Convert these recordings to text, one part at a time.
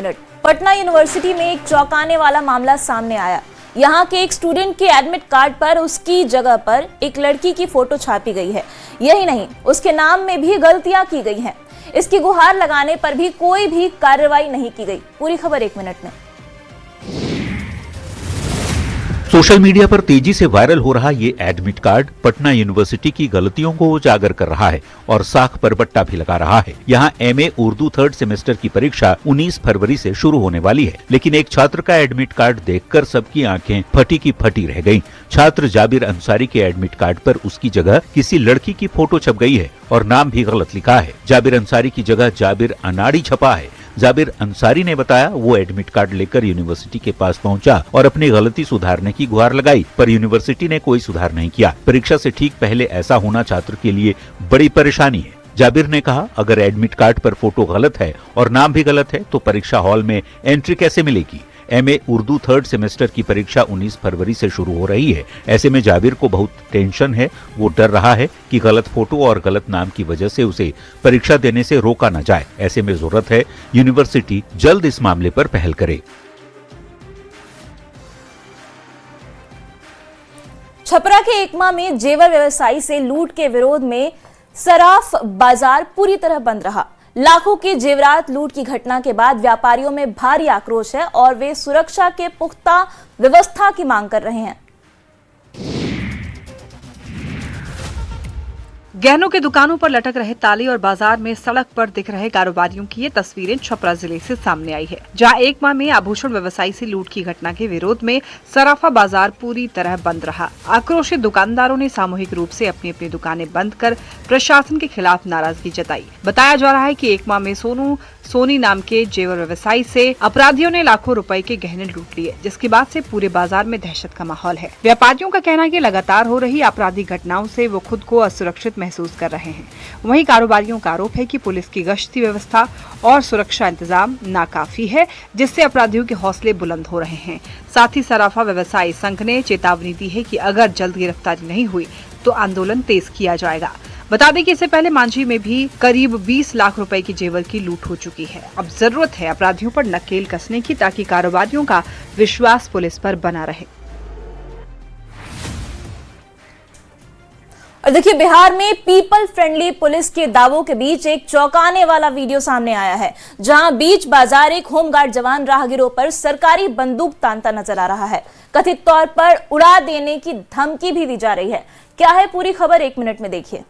Minute. Patna university में एक चौंकाने वाला मामला सामने आया। यहाँ के एक स्टूडेंट के एडमिट कार्ड पर उसकी जगह पर एक लड़की की फोटो छापी गई है। यही नहीं, उसके नाम में भी गलतियां की गई हैं। इसकी गुहार लगाने पर भी कोई भी कार्रवाई नहीं की गई। पूरी खबर 1 मिनट में। सोशल मीडिया पर तेजी से वायरल हो रहा ये एडमिट कार्ड पटना यूनिवर्सिटी की गलतियों को उजागर कर रहा है और साख पर बट्टा भी लगा रहा है। यहाँ एमए उर्दू 3rd सेमेस्टर की परीक्षा 19 फरवरी से शुरू होने वाली है, लेकिन एक छात्र का एडमिट कार्ड देखकर सबकी आंखें फटी की फटी रह गईं। छात्र जाबिर अंसारी के एडमिट कार्ड पर उसकी जगह किसी लड़की की फोटो छप गई है और नाम भी गलत लिखा है। जाबिर अंसारी की जगह जाबिर अनाड़ी छपा है। जाबिर अंसारी ने बताया वो एडमिट कार्ड लेकर यूनिवर्सिटी के पास पहुंचा और अपनी गलती सुधारने की गुहार लगाई, पर यूनिवर्सिटी ने कोई सुधार नहीं किया। परीक्षा से ठीक पहले ऐसा होना छात्र के लिए बड़ी परेशानी है। जाबिर ने कहा, अगर एडमिट कार्ड पर फोटो गलत है और नाम भी गलत है तो परीक्षा हॉल में एंट्री कैसे मिलेगी। एमए उर्दू 3rd सेमेस्टर की परीक्षा 19 फरवरी से शुरू हो रही है। ऐसे में जाबिर को बहुत टेंशन है। वो डर रहा है कि गलत फोटो और गलत नाम की वजह से उसे परीक्षा देने से रोका न जाए। ऐसे में जरूरत है यूनिवर्सिटी जल्द इस मामले पर पहल करे। छपरा के एकमा में जेवर व्यवसायी से लूट के विरोध में सराफ बाजार पूरी तरह बंद रहा। लाखों के जेवरात लूट की घटना के बाद व्यापारियों में भारी आक्रोश है और वे सुरक्षा के पुख्ता व्यवस्था की मांग कर रहे हैं। गहनों के दुकानों पर लटक रहे ताले और बाजार में सड़क पर दिख रहे कारोबारियों की ये तस्वीरें छपरा जिले से सामने आई है, जहां एक माह में आभूषण व्यवसायी से लूट की घटना के विरोध में सराफा बाजार पूरी तरह बंद रहा। आक्रोशित दुकानदारों ने सामूहिक रूप से अपनी अपनी दुकानें बंद कर प्रशासन के खिलाफ नाराजगी जताई। बताया जा रहा है कि एक माह में सोनी नाम के जेवर व्यवसायी से अपराधियों ने लाखों रुपए के गहने लूट लिए, जिसके बाद से पूरे बाजार में दहशत का माहौल है। व्यापारियों का कहना है कि लगातार हो रही आपराधिक घटनाओं से वो खुद को असुरक्षित महसूस कर रहे हैं। वहीं कारोबारियों का आरोप है कि पुलिस की गश्ती व्यवस्था और सुरक्षा इंतजाम नाकाफी है, जिससे अपराधियों के हौसले बुलंद हो रहे हैं। साथ ही सराफा व्यवसायी संघ ने चेतावनी दी है कि अगर जल्द गिरफ्तारी नहीं हुई तो आंदोलन तेज किया जाएगा। बता दें कि इससे पहले मांझी में भी करीब 20 लाख रुपए की जेवर की लूट हो चुकी है। अब जरूरत है अपराधियों पर नकेल कसने की, ताकि कारोबारियों का विश्वास पुलिस पर बना रहे। और देखिए, बिहार में पीपल फ्रेंडली पुलिस के दावों के बीच एक चौंकाने वाला वीडियो सामने आया है, जहां बीच बाजार एक होमगार्ड जवान राहगीरों पर सरकारी बंदूक तानता नजर आ रहा है। कथित तौर पर उड़ा देने की धमकी भी दी जा रही है। क्या है पूरी खबर 1 मिनट में देखिए।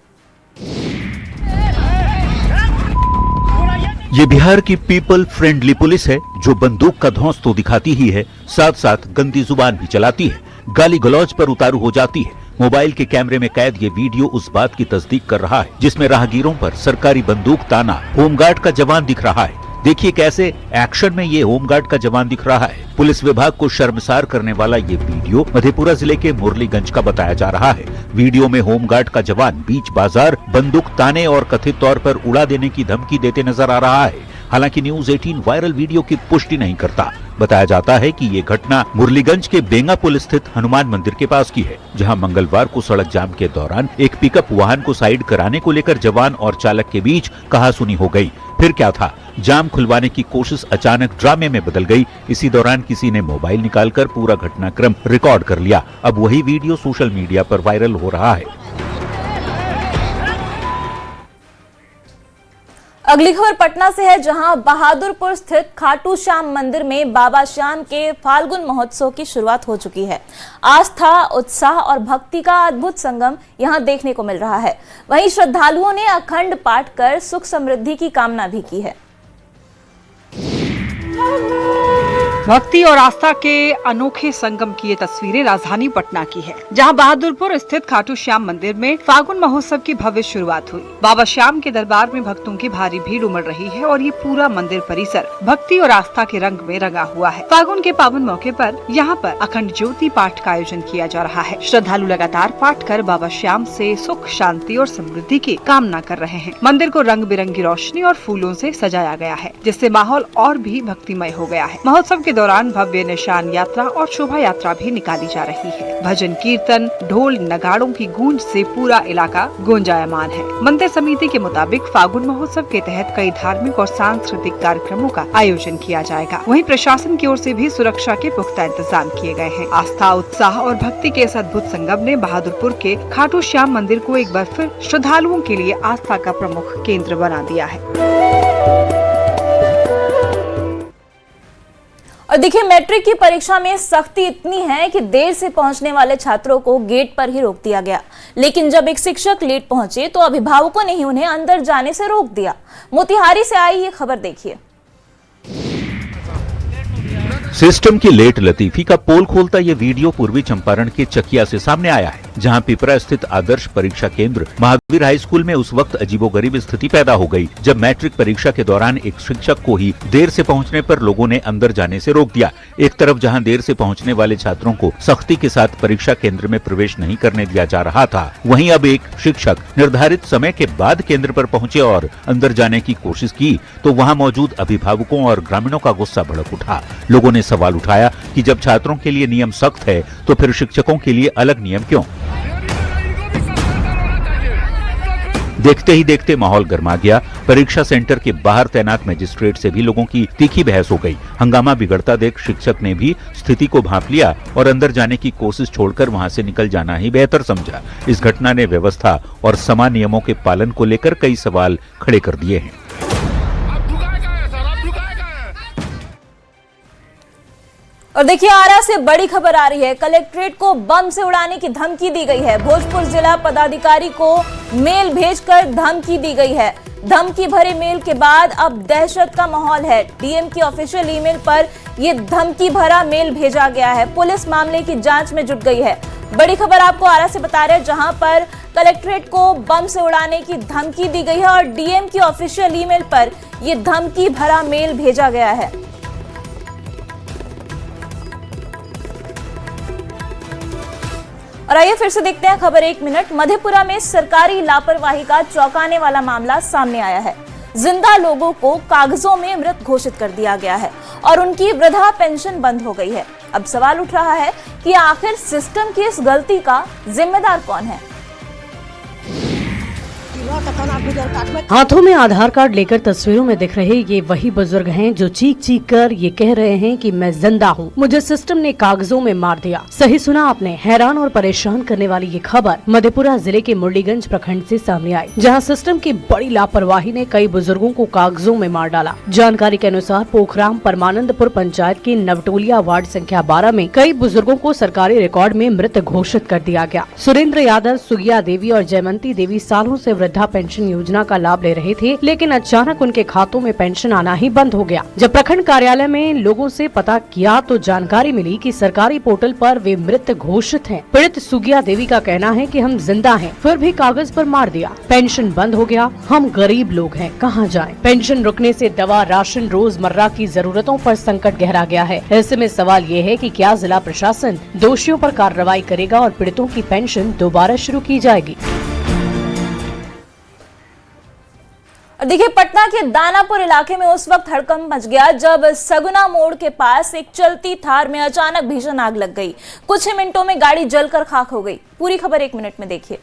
ये बिहार की पीपल फ्रेंडली पुलिस है, जो बंदूक का धौंस तो दिखाती ही है, साथ साथ गंदी जुबान भी चलाती है, गाली गलौज पर उतारू हो जाती है। मोबाइल के कैमरे में कैद ये वीडियो उस बात की तस्दीक कर रहा है, जिसमें राहगीरों पर सरकारी बंदूक ताना होमगार्ड का जवान दिख रहा है। देखिए कैसे एक्शन में ये होमगार्ड का जवान दिख रहा है। पुलिस विभाग को शर्मसार करने वाला ये वीडियो मधेपुरा जिले के मुरलीगंज का बताया जा रहा है। वीडियो में होमगार्ड का जवान बीच बाजार बंदूक ताने और कथित तौर पर उड़ा देने की धमकी देते नजर आ रहा है। हालांकि न्यूज 18 वायरल वीडियो की पुष्टि नहीं करता। बताया जाता है कि ये घटना मुरलीगंज के बेंगा पुल स्थित हनुमान मंदिर के पास की है, जहां मंगलवार को सड़क जाम के दौरान एक पिकअप वाहन को साइड कराने को लेकर जवान और चालक के बीच कहासुनी हो गई। फिर क्या था, जाम खुलवाने की कोशिश अचानक ड्रामे में बदल गई। इसी दौरान किसी ने मोबाइल निकालकर पूरा घटनाक्रम रिकॉर्ड कर लिया। अब वही वीडियो सोशल मीडिया पर वायरल हो रहा है। अगली खबर पटना से है, जहां बहादुरपुर स्थित खाटू श्याम मंदिर में बाबा श्याम के फाल्गुन महोत्सव की शुरुआत हो चुकी है। आस्था, उत्साह और भक्ति का अद्भुत संगम यहां देखने को मिल रहा है। वहीं श्रद्धालुओं ने अखंड पाठ कर सुख समृद्धि की कामना भी की है। भक्ति और आस्था के अनोखे संगम की ये तस्वीरें राजधानी पटना की है, जहां बहादुरपुर स्थित खाटू श्याम मंदिर में फागुन महोत्सव की भव्य शुरुआत हुई। बाबा श्याम के दरबार में भक्तों की भारी भीड़ उमड़ रही है और ये पूरा मंदिर परिसर भक्ति और आस्था के रंग में रंगा हुआ है। फागुन के पावन मौके पर यहाँ पर अखंड ज्योति पाठ का आयोजन किया जा रहा है। श्रद्धालु लगातार पाठ कर बाबा श्याम से सुख, शांति और समृद्धि की कामना कर रहे हैं। मंदिर को रंग बिरंगी रोशनी और फूलों से सजाया गया है, जिससे माहौल और भी भक्तिमय हो गया है। महोत्सव के दौरान भव्य निशान यात्रा और शोभा यात्रा भी निकाली जा रही है। भजन कीर्तन, ढोल नगाड़ों की गूंज से पूरा इलाका गुंजायमान है। मंदिर समिति के मुताबिक फागुन महोत्सव के तहत कई धार्मिक और सांस्कृतिक कार्यक्रमों का आयोजन किया जाएगा। वहीं प्रशासन की ओर से भी सुरक्षा के पुख्ता इंतजाम किए गए हैं। आस्था, उत्साह और भक्ति के इस अद्भुत संगम ने बहादुरपुर के खाटू श्याम मंदिर को एक बार फिर श्रद्धालुओं के लिए आस्था का प्रमुख केंद्र बना दिया है। और देखिए, मैट्रिक की परीक्षा में सख्ती इतनी है कि देर से पहुंचने वाले छात्रों को गेट पर ही रोक दिया गया। लेकिन जब एक शिक्षक लेट पहुंचे तो अभिभावकों ने ही उन्हें अंदर जाने से रोक दिया। मोतिहारी से आई ये खबर देखिए। सिस्टम की लेट लतीफी का पोल खोलता ये वीडियो पूर्वी चंपारण के चकिया से सामने आया है, जहां पिपरा स्थित आदर्श परीक्षा केंद्र महावीर हाई स्कूल में उस वक्त अजीबोगरीब स्थिति पैदा हो गई जब मैट्रिक परीक्षा के दौरान एक शिक्षक को ही देर से पहुंचने पर लोगों ने अंदर जाने से रोक दिया। एक तरफ जहां देर से पहुंचने वाले छात्रों को सख्ती के साथ परीक्षा केंद्र में प्रवेश नहीं करने दिया जा रहा था, वहीं अब एक शिक्षक निर्धारित समय के बाद केंद्र पर पहुंचे और अंदर जाने की कोशिश की तो वहां मौजूद अभिभावकों और ग्रामीणों का गुस्सा भड़क उठा। लोगों ने सवाल उठाया कि जब छात्रों के लिए नियम सख्त है तो फिर शिक्षकों के लिए अलग नियम क्यों? देखते ही देखते माहौल गर्मा गया। परीक्षा सेंटर के बाहर तैनात मजिस्ट्रेट से भी लोगों की तीखी बहस हो गई। हंगामा बिगड़ता देख शिक्षक ने भी स्थिति को भांप लिया और अंदर जाने की कोशिश छोड़कर वहां से निकल जाना ही बेहतर समझा। इस घटना ने व्यवस्था और समान नियमों के पालन को लेकर कई सवाल खड़े कर दिए हैं। और देखिए, आरा से बड़ी खबर आ रही है। कलेक्ट्रेट को बम से उड़ाने की धमकी दी गई है। भोजपुर जिला पदाधिकारी को मेल भेजकर धमकी दी गई है। धमकी भरे मेल के बाद अब दहशत का माहौल है। डीएम की ऑफिशियल ईमेल पर यह धमकी भरा मेल भेजा गया है। पुलिस मामले की जांच में जुट गई है। बड़ी खबर आपको आरा से बता रहे हैं, जहां पर कलेक्ट्रेट को बम से उड़ाने की धमकी दी गई है और डीएम की ऑफिशियल ईमेल पर यह धमकी भरा मेल भेजा गया है। और आइए फिर से देखते हैं खबर 1 मिनट। मधेपुरा में सरकारी लापरवाही का चौंकाने वाला मामला सामने आया है। जिंदा लोगों को कागजों में मृत घोषित कर दिया गया है और उनकी वृद्धा पेंशन बंद हो गई है। अब सवाल उठ रहा है कि आखिर सिस्टम की इस गलती का जिम्मेदार कौन है? हाथों में आधार कार्ड लेकर तस्वीरों में दिख रहे ये वही बुजुर्ग हैं जो चीख चीख कर ये कह रहे हैं कि मैं जिंदा हूँ, मुझे सिस्टम ने कागजों में मार दिया। सही सुना आपने। हैरान और परेशान करने वाली ये खबर मधेपुरा जिले के मुरलीगंज प्रखंड से सामने आई, जहां सिस्टम की बड़ी लापरवाही ने कई बुजुर्गों को कागजों में मार डाला। जानकारी के अनुसार पोखराम परमानंदपुर पंचायत के नवटोलिया वार्ड संख्या 12 में कई बुजुर्गों को सरकारी रिकॉर्ड में मृत घोषित कर दिया गया। सुरेंद्र यादव, सुगिया देवी और जयमंती देवी सालों से वृद्धा पेंशन योजना का लाभ ले रहे थे, लेकिन अचानक उनके खातों में पेंशन आना ही बंद हो गया। जब प्रखंड कार्यालय में लोगों से पता किया तो जानकारी मिली कि सरकारी पोर्टल पर वे मृत घोषित हैं। पीड़ित सुगिया देवी का कहना है कि हम जिंदा हैं, फिर भी कागज पर मार दिया। पेंशन बंद हो गया, हम गरीब लोग हैं, कहाँ जाएं? पेंशन रुकने से दवा, राशन, रोजमर्रा की जरूरतों पर संकट गहरा गया है। ऐसे में सवाल ये है कि क्या जिला प्रशासन दोषियों पर कार्रवाई करेगा और पीड़ितों की पेंशन दोबारा शुरू की जाएगी? देखिए, पटना के दानापुर इलाके में उस वक्त हड़कंप मच गया जब सगुना मोड़ के पास एक चलती थार में अचानक भीषण आग लग गई। कुछ ही मिनटों में गाड़ी जलकर खाक हो गई। पूरी खबर 1 मिनट में देखिए।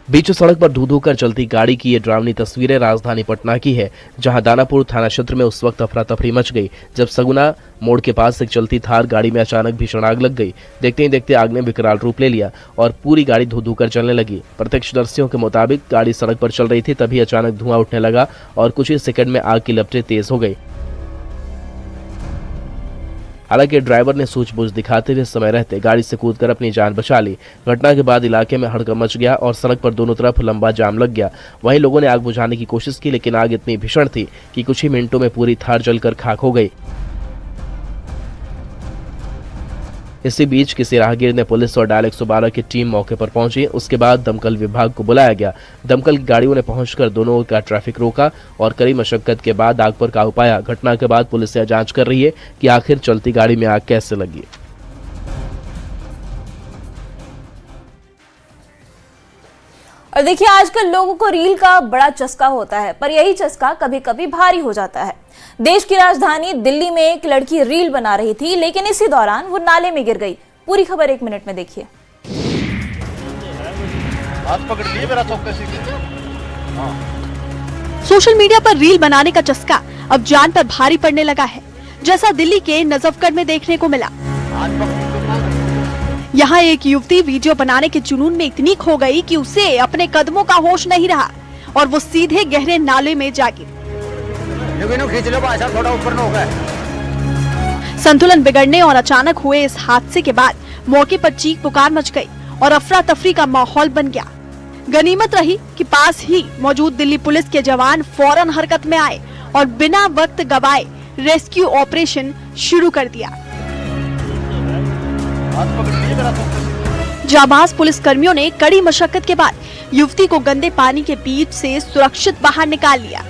बीच सड़क पर धू-धू कर चलती गाड़ी की ये डरावनी तस्वीरें राजधानी पटना की है, जहां दानापुर थाना क्षेत्र में उस वक्त अफरा तफरी मच गई जब सगुना मोड़ के पास एक चलती थार गाड़ी में अचानक भीषण आग लग गई। देखते ही देखते आग ने विकराल रूप ले लिया और पूरी गाड़ी धू-धू कर चलने लगी। प्रत्यक्षदर्शियों के मुताबिक गाड़ी सड़क पर चल रही थी, तभी अचानक धुआं उठने लगा और कुछ ही सेकंड में आग की लपटें तेज हो गई। हालांकि ड्राइवर ने सूझबूझ दिखाते हुए समय रहते गाड़ी से कूदकर अपनी जान बचा ली। घटना के बाद इलाके में हड़कंप मच गया और सड़क पर दोनों तरफ लंबा जाम लग गया। वहीं लोगों ने आग बुझाने की कोशिश की, लेकिन आग इतनी भीषण थी कि कुछ ही मिनटों में पूरी थार जलकर खाक हो गई। इसी बीच किसी राहगीर ने पुलिस और डायल 112 की टीम मौके पर पहुंची। उसके बाद दमकल विभाग को बुलाया गया। दमकल की गाड़ियों ने पहुंचकर दोनों का ट्रैफिक रोका और कड़ी मशक्कत के बाद आग पर काबू पाया। घटना के बाद पुलिस यह जांच कर रही है कि आखिर चलती गाड़ी में आग कैसे लगी। और देखिए आजकल लोगों को रील का बड़ा चस्का होता है, पर यही चस्का कभी कभी भारी हो जाता है। देश की राजधानी दिल्ली में एक लड़की रील बना रही थी, लेकिन इसी दौरान वो नाले में गिर गई। पूरी खबर 1 मिनट में देखिए। सोशल मीडिया पर रील बनाने का चस्का अब जान पर भारी पड़ने लगा है, जैसा दिल्ली के नजफगढ़ में देखने को मिला। यहाँ एक युवती वीडियो बनाने के जुनून में इतनी खो गई कि उसे अपने कदमों का होश नहीं रहा और वो सीधे गहरे नाले में जा गिरी। संतुलन बिगड़ने और अचानक हुए इस हादसे के बाद मौके पर चीख पुकार मच गई और अफरा तफरी का माहौल बन गया। गनीमत रही कि पास ही मौजूद दिल्ली पुलिस के जवान फौरन हरकत में आए और बिना वक्त गवाए रेस्क्यू ऑपरेशन शुरू कर दिया। जाबाज पुलिस कर्मियों ने कड़ी मशक्कत के बाद युवती को गंदे पानी के बीच से सुरक्षित बाहर निकाल लिया।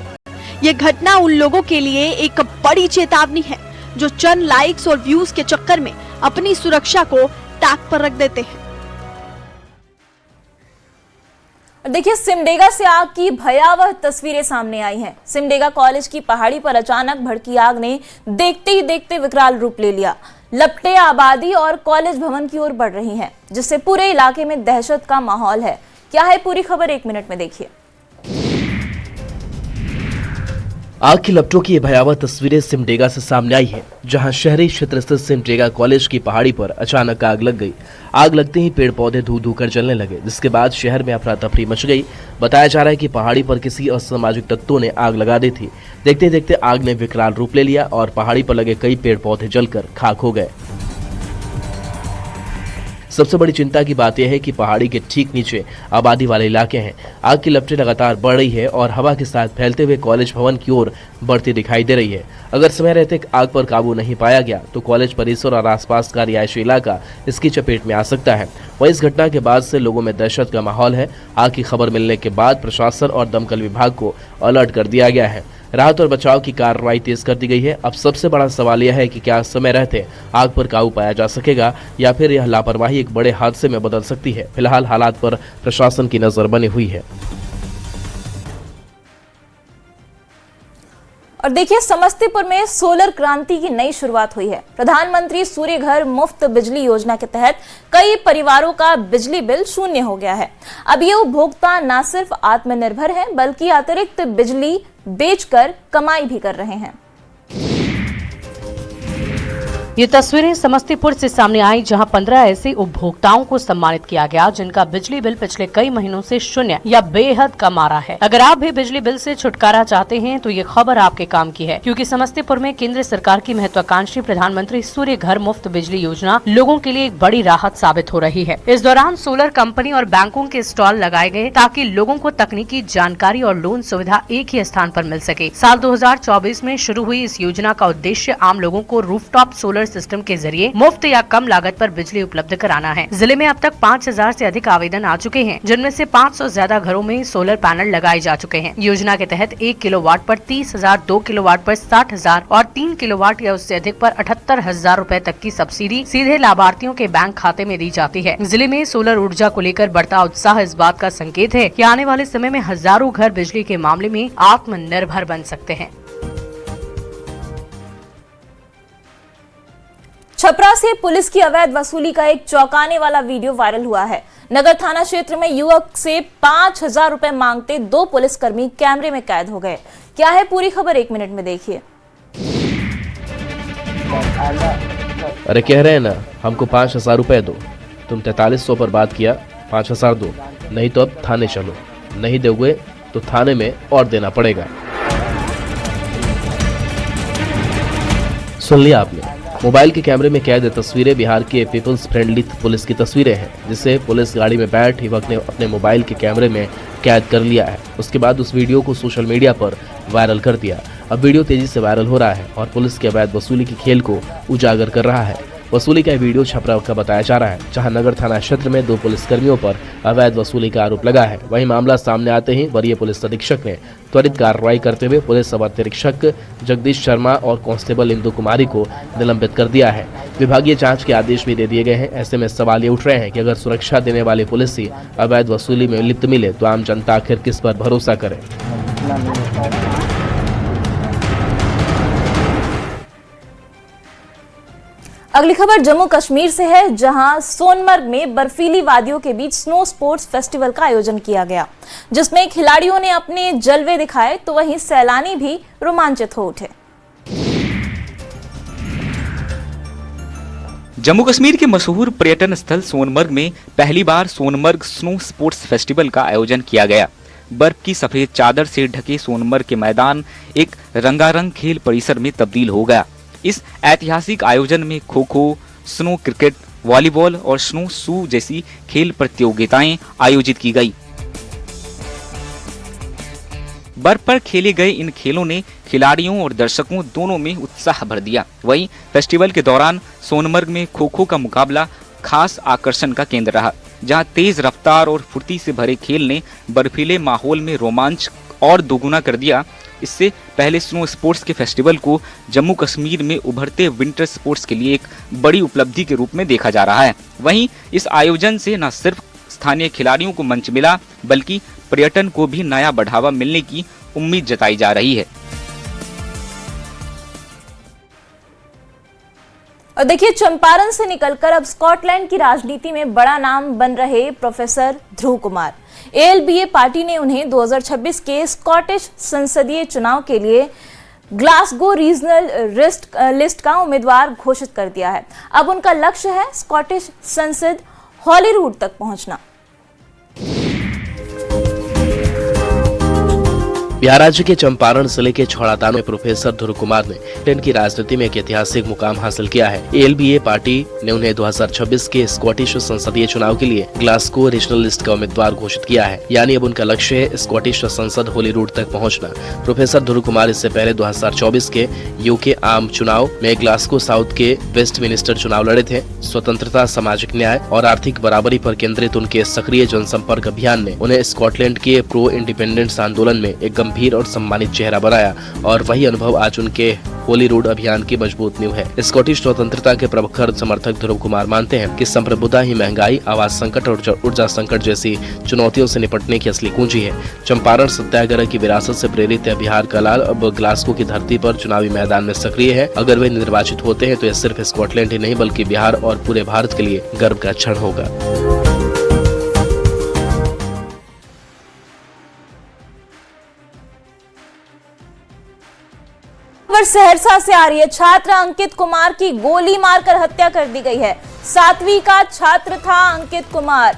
ये घटना उन लोगों के लिए एक बड़ी चेतावनी है जो चंद लाइक्स और व्यूज के चक्कर में अपनी सुरक्षा को ताक पर रख देते हैं। देखिए सिमडेगा से आग की भयावह तस्वीरें सामने आई हैं। सिमडेगा कॉलेज की पहाड़ी पर अचानक भड़की आग ने देखते ही देखते विकराल रूप ले लिया। लपटे आबादी और कॉलेज भवन की ओर बढ़ रही हैं, जिससे पूरे इलाके में दहशत का माहौल है। क्या है पूरी खबर 1 मिनट में देखिए। आग की लपटों की ये भयावह तस्वीरें सिमडेगा से सामने आई है, जहां शहरी क्षेत्र स्थित सिमडेगा कॉलेज की पहाड़ी पर अचानक आग लग गई। आग लगते ही पेड़ पौधे धू धू कर जलने लगे, जिसके बाद शहर में अफरा तफरी मच गई। बताया जा रहा है कि पहाड़ी पर किसी असामाजिक तत्वों ने आग लगा दी थी। देखते देखते आग ने विकराल रूप ले लिया और पहाड़ी पर लगे कई पेड़ पौधे जलकर खाक हो गए। सबसे बड़ी चिंता की बात यह है कि पहाड़ी के ठीक नीचे आबादी वाले इलाके हैं। आग की लपटें लगातार बढ़ रही है और हवा के साथ फैलते हुए कॉलेज भवन की ओर बढ़ती दिखाई दे रही है। अगर समय रहते आग पर काबू नहीं पाया गया तो कॉलेज परिसर और आसपास का रिहायशी इलाका इसकी चपेट में आ सकता है। वहीं इस घटना के बाद से लोगों में दहशत का माहौल है। आग की खबर मिलने के बाद प्रशासन और दमकल विभाग को अलर्ट कर दिया गया है। राहत और बचाव की कार्रवाई तेज कर दी गई है। अब सबसे बड़ा सवाल यह है कि क्या समय रहते आग पर काबू पाया जा सकेगा या फिर यह लापरवाही एक बड़े हादसे में बदल सकती है। फिलहाल हालात पर प्रशासन की नजर बनी हुई है। और देखिए समस्तीपुर में सोलर क्रांति की नई शुरुआत हुई है। प्रधानमंत्री सूर्य घर मुफ्त बिजली योजना के तहत कई परिवारों का बिजली बिल शून्य हो गया है। अब ये उपभोक्ता न सिर्फ आत्मनिर्भर हैं, बल्कि अतिरिक्त बिजली बेचकर कमाई भी कर रहे हैं। ये तस्वीरें समस्तीपुर से सामने आई, जहां 15 ऐसे उपभोक्ताओं को सम्मानित किया गया जिनका बिजली बिल पिछले कई महीनों से शून्य या बेहद कम आ रहा है। अगर आप भी बिजली बिल से छुटकारा चाहते हैं तो ये खबर आपके काम की है, क्योंकि समस्तीपुर में केंद्र सरकार की महत्वाकांक्षी प्रधानमंत्री सूर्य घर मुफ्त बिजली योजना लोगों के लिए एक बड़ी राहत साबित हो रही है। इस दौरान सोलर कंपनी और बैंकों के स्टॉल लगाए गए ताकि लोगों को तकनीकी जानकारी और लोन सुविधा एक ही स्थान पर मिल सके। साल 2024 में शुरू हुई इस योजना का उद्देश्य आम लोगों को रूफटॉप सोलर सिस्टम के जरिए मुफ्त या कम लागत पर बिजली उपलब्ध कराना है। जिले में अब तक 5000 से अधिक आवेदन आ चुके हैं, जिनमें से 500 ज्यादा घरों में सोलर पैनल लगाए जा चुके हैं। योजना के तहत 1 किलोवाट पर 30,000, 2 किलोवाट पर 60,000 और 3 किलोवाट या उससे अधिक पर 78,000 रूपए तक की सब्सिडी सीधे लाभार्थियों के बैंक खाते में दी जाती है। जिले में सोलर ऊर्जा को लेकर बढ़ता उत्साह इस बात का संकेत है कि आने वाले समय में हजारों घर बिजली के मामले में आत्मनिर्भर बन सकते हैं। छपरा से पुलिस की अवैध वसूली का एक चौंकाने वाला वीडियो वायरल हुआ है। नगर थाना क्षेत्र में युवक से 5,000 रुपए मांगते 2 पुलिसकर्मी कैमरे में कैद हो गए। क्या है पूरी खबर 1 मिनट में देखिए। अरे कह रहे हैं ना, हमको 5,000 रुपए दो। तुम 4300 पर बात किया, 5,000 दो, नहीं तो अब थाने चलो। नहीं दोगे तो थाने में और देना पड़ेगा। सुन लिया आपने। मोबाइल के कैमरे में कैद तस्वीरें बिहार के पीपल्स फ्रेंडली पुलिस की तस्वीरें हैं, जिसे पुलिस गाड़ी में बैठ युवक ने अपने मोबाइल के कैमरे में कैद कर लिया है। उसके बाद उस वीडियो को सोशल मीडिया पर वायरल कर दिया। अब वीडियो तेजी से वायरल हो रहा है और पुलिस के अवैध वसूली के खेल को उजागर कर रहा है। वसूली का वीडियो छपरा का बताया जा रहा है, जहां नगर थाना क्षेत्र में 2 पुलिसकर्मियों पर अवैध वसूली का आरोप लगा है। वहीं मामला सामने आते ही वरीय पुलिस अधीक्षक ने त्वरित कार्रवाई करते हुए पुलिस अवर निरीक्षक जगदीश शर्मा और कांस्टेबल इंदु कुमारी को निलंबित कर दिया है। विभागीय जांच के आदेश भी दे दिए गए हैं। ऐसे में सवाल ये उठ रहे हैं कि अगर सुरक्षा देने वाले पुलिस ही अवैध वसूली में लिप्त मिले तो आम जनता आखिर किस पर भरोसा करे। अगली खबर जम्मू कश्मीर से है, जहां सोनमर्ग में बर्फीली वादियों के बीच स्नो स्पोर्ट्स फेस्टिवल का आयोजन किया गया, जिसमें खिलाड़ियों ने अपने जलवे दिखाए तो वहीं सैलानी भी रोमांचित हो उठे। जम्मू कश्मीर के मशहूर पर्यटन स्थल सोनमर्ग में पहली बार सोनमर्ग स्नो स्पोर्ट्स फेस्टिवल का आयोजन किया गया। बर्फ की सफेद चादर से ढके सोनमर्ग के मैदान एक रंगारंग खेल परिसर में तब्दील हो गया। इस ऐतिहासिक आयोजन में kho kho, snow cricket, volleyball और स्नो शू जैसी खेल प्रतियोगिताएं आयोजित की गई। बर्फ पर खेले गए इन खेलों ने खिलाड़ियों और दर्शकों दोनों में उत्साह भर दिया। वहीं फेस्टिवल के दौरान सोनमर्ग में खो खो का मुकाबला खास आकर्षण का केंद्र रहा, जहां तेज रफ्तार और फुर्ती से भरे खेल ने बर्फीले माहौल में रोमांच और दोगुना कर दिया। इससे पहले स्नो स्पोर्ट्स के फेस्टिवल को जम्मू कश्मीर में उभरते विंटर स्पोर्ट्स के लिए एक बड़ी उपलब्धि के रूप में देखा जा रहा है। वहीं इस आयोजन से न सिर्फ स्थानीय खिलाड़ियों को मंच मिला, बल्कि पर्यटन को भी नया बढ़ावा मिलने की उम्मीद जताई जा रही है। और देखिए, चंपारण से निकलकर अब स्कॉटलैंड की राजनीति में बड़ा नाम बन रहे प्रोफेसर ध्रुव कुमार। ALBA पार्टी ने उन्हें 2026 के स्कॉटिश संसदीय चुनाव के लिए ग्लासगो रीजनल लिस्ट का उम्मीदवार घोषित कर दिया है। अब उनका लक्ष्य है स्कॉटिश संसद हॉलीवुड तक पहुंचना। बिहार राज्य के चंपारण जिले के छौड़ादानो में प्रोफेसर ध्रुव कुमार ने ब्रिटेन की राजनीति में एक ऐतिहासिक मुकाम हासिल किया है। ALBA पार्टी ने उन्हें 2026 के स्कॉटिश संसदीय चुनाव के लिए ग्लासगो रीजनल लिस्ट का उम्मीदवार घोषित किया है। यानी अब उनका लक्ष्य है स्कॉटिश संसद हॉलीवुड तक पहुंचना। प्रोफेसर ध्रुव कुमार इससे पहले 2024 के UK आम चुनाव में ग्लासगो साउथ के वेस्टमिनिस्टर चुनाव लड़े थे। स्वतंत्रता, सामाजिक न्याय और आर्थिक बराबरी पर केंद्रित उनके सक्रिय जनसंपर्क अभियान ने उन्हें स्कॉटलैंड के प्रो इंडिपेंडेंस आंदोलन में एक गंभीर और सम्मानित चेहरा बनाया, और वही अनुभव आज उनके हॉलीवुड अभियान की मजबूत नींव है। स्कॉटिश स्वतंत्रता के प्रखर समर्थक ध्रुव कुमार मानते हैं कि संप्रभुता ही महंगाई, आवास संकट और ऊर्जा संकट जैसी चुनौतियों से निपटने की असली कुंजी है। चंपारण सत्याग्रह की विरासत से प्रेरित बिहार का लाल अब ग्लासगो की धरती पर चुनावी मैदान में सक्रिय है। अगर वे निर्वाचित होते हैं तो यह सिर्फ स्कॉटलैंड ही नहीं बल्कि बिहार और पूरे भारत के लिए गर्व का क्षण होगा। सहरसा से आ रही है। छात्र अंकित कुमार की गोली मारकर हत्या कर दी गई है। 7वीं का छात्र था अंकित कुमार।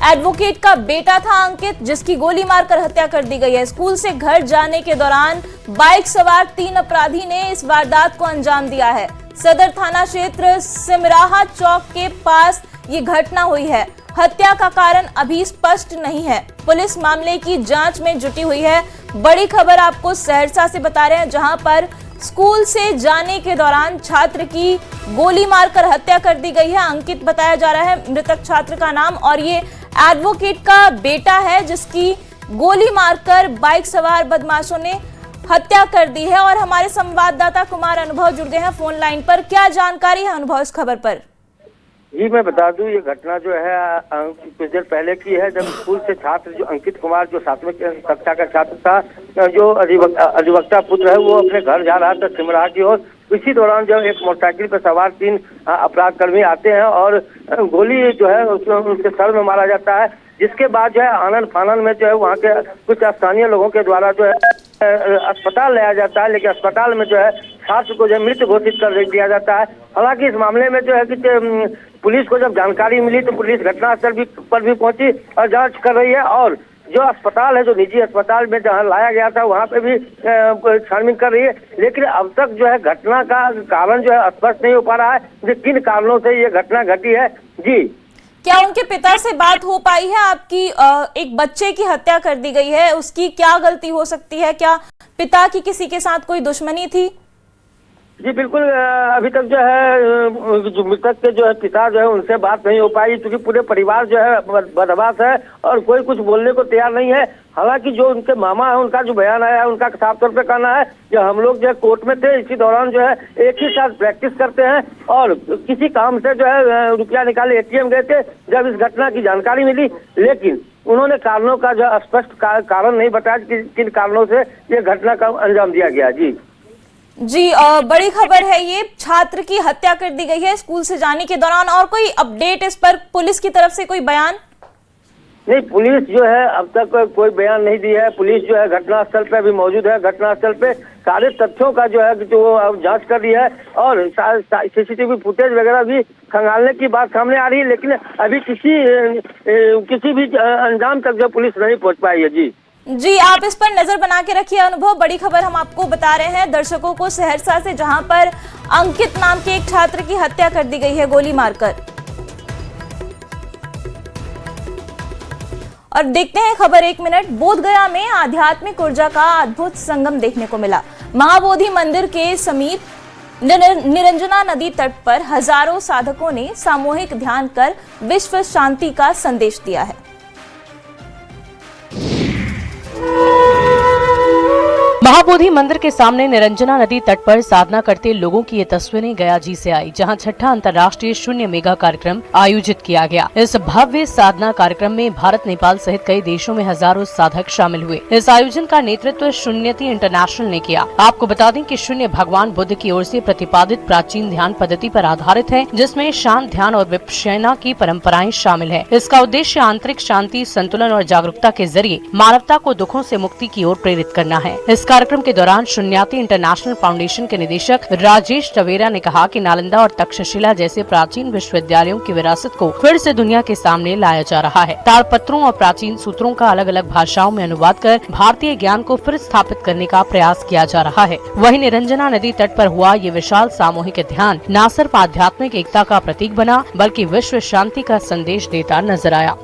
एडवोकेट का बेटा था अंकित, जिसकी गोली मारकर हत्या कर दी गई है। स्कूल से घर जाने के दौरान बाइक सवार 3 अपराधी ने इस वारदात को अंजाम दिया है। सदर थाना क्षेत्र सिमराहा चौक के पास ये घटना हुई है। हत्या का कारण अभी स्पष्ट नहीं है। पुलिस मामले की जांच में जुटी हुई है। बड़ी खबर आपको सहरसा से बता रहे हैं, जहां पर स्कूल से जाने के दौरान छात्र की गोली मारकर हत्या कर दी गई है। अंकित बताया जा रहा है मृतक छात्र का नाम, और ये एडवोकेट का बेटा है जिसकी गोली मारकर बाइक सवार बदमाशों ने हत्या कर दी है। और हमारे संवाददाता कुमार अनुभव जुड़ गए हैं फोन लाइन पर। क्या जानकारी है अनुभव इस खबर पर? जी, मैं बता दूं, ये घटना जो है कुछ देर पहले की है, जब स्कूल से छात्र जो अंकित कुमार जो 7वीं कक्षा का छात्र था, जो अधिवक्ता पुत्र है, वो अपने घर जा रहा था सिमराहा की ओर। इसी दौरान जब एक मोटरसाइकिल पर सवार 3 अपराध कर्मी आते हैं और गोली जो है उनके सर में मारा जाता है, जिसके बाद जो है आनन फानन में जो है वहाँ के कुछ स्थानीय लोगों के द्वारा जो है अस्पताल लाया जाता है, लेकिन अस्पताल में जो है छात्र को जो मृत घोषित कर दिया जाता है। हालांकि इस मामले में जो है कि पुलिस को जब जानकारी मिली तो पुलिस घटनास्थल पर भी पहुंची और जांच कर रही है, और जो अस्पताल है, जो निजी अस्पताल में जहां लाया गया था, वहां पे भी छानबीन कर रही है। लेकिन अब तक जो है घटना का कारण जो है स्पष्ट नहीं हो पा रहा है कि किन कारणों से ये घटना घटी है। जी, क्या उनके पिता से बात हो पाई है आपकी? एक बच्चे की हत्या कर दी गई है, उसकी क्या गलती हो सकती है? क्या पिता की किसी के साथ कोई दुश्मनी थी? जी बिल्कुल, अभी तक जो है जो मृतक के जो है पिता जो है उनसे बात नहीं हो पाई, क्योंकि पूरे परिवार जो है बदमाश है और कोई कुछ बोलने को तैयार नहीं है। हालांकि जो उनके मामा है उनका जो बयान आया है, उनका साफ तौर पे कहना है कि हम लोग जो है कोर्ट में थे, इसी दौरान जो है एक ही साथ प्रैक्टिस करते हैं और किसी काम से जो है रुपया निकाले ATM गए थे जब इस घटना की जानकारी मिली, लेकिन उन्होंने कारणों का जो स्पष्ट कारण नहीं बताया कि किन कारणों से ये घटना का अंजाम दिया गया। जी बड़ी खबर है, ये छात्र की हत्या कर दी गई है स्कूल से जाने के दौरान। और कोई अपडेट इस पर, पुलिस की तरफ से कोई बयान? नहीं, पुलिस जो है अब तक कोई बयान नहीं दी है। पुलिस जो है घटनास्थल पे अभी मौजूद है, घटनास्थल पे सारे तथ्यों का जो है जो वो जांच कर रही है और CCTV फुटेज वगैरह भी खंगालने की बात सामने आ रही है, लेकिन अभी किसी भी अंजाम तक जो पुलिस नहीं पहुंच पाई है। जी, आप इस पर नजर बना के रखिए अनुभव। बड़ी खबर हम आपको बता रहे हैं दर्शकों को सहरसा से, जहां पर अंकित नाम के एक छात्र की हत्या कर दी गई है गोली मारकर। और देखते हैं खबर 1 मिनट। बोधगया में आध्यात्मिक ऊर्जा का अद्भुत संगम देखने को मिला। महाबोधि मंदिर के समीप निरंजना नदी तट पर हजारों साधकों ने सामूहिक ध्यान कर विश्व शांति का संदेश दिया है। महाबोधि मंदिर के सामने निरंजना नदी तट पर साधना करते लोगों की ये तस्वीरें गयाजी से आई, जहां छठा अंतर्राष्ट्रीय शून्य मेगा कार्यक्रम आयोजित किया गया। इस भव्य साधना कार्यक्रम में भारत, नेपाल सहित कई देशों में हजारों साधक शामिल हुए। इस आयोजन का नेतृत्व शून्यति इंटरनेशनल ने किया। आपको बता दें कि शून्य भगवान बुद्ध की ओर से प्रतिपादित प्राचीन ध्यान पद्धति पर आधारित है, जिसमें शांत ध्यान और विपश्यना की परंपराएं शामिल है। इसका उद्देश्य आंतरिक शांति, संतुलन और जागरूकता के जरिए मानवता को दुखों से मुक्ति की ओर प्रेरित करना है। इस कार्यक्रम के दौरान शून्यति इंटरनेशनल फाउंडेशन के निदेशक राजेश टवेरा ने कहा कि नालंदा और तक्षशिला जैसे प्राचीन विश्वविद्यालयों की विरासत को फिर से दुनिया के सामने लाया जा रहा है। ताड़पत्रों और प्राचीन सूत्रों का अलग अलग भाषाओं में अनुवाद कर भारतीय ज्ञान को फिर स्थापित करने का प्रयास किया जा रहा है। वहीं निरंजना नदी तट पर हुआ ये विशाल सामूहिक ध्यान न सिर्फ आध्यात्मिक एकता का प्रतीक बना, बल्कि विश्व शांति का संदेश देता नजर आया।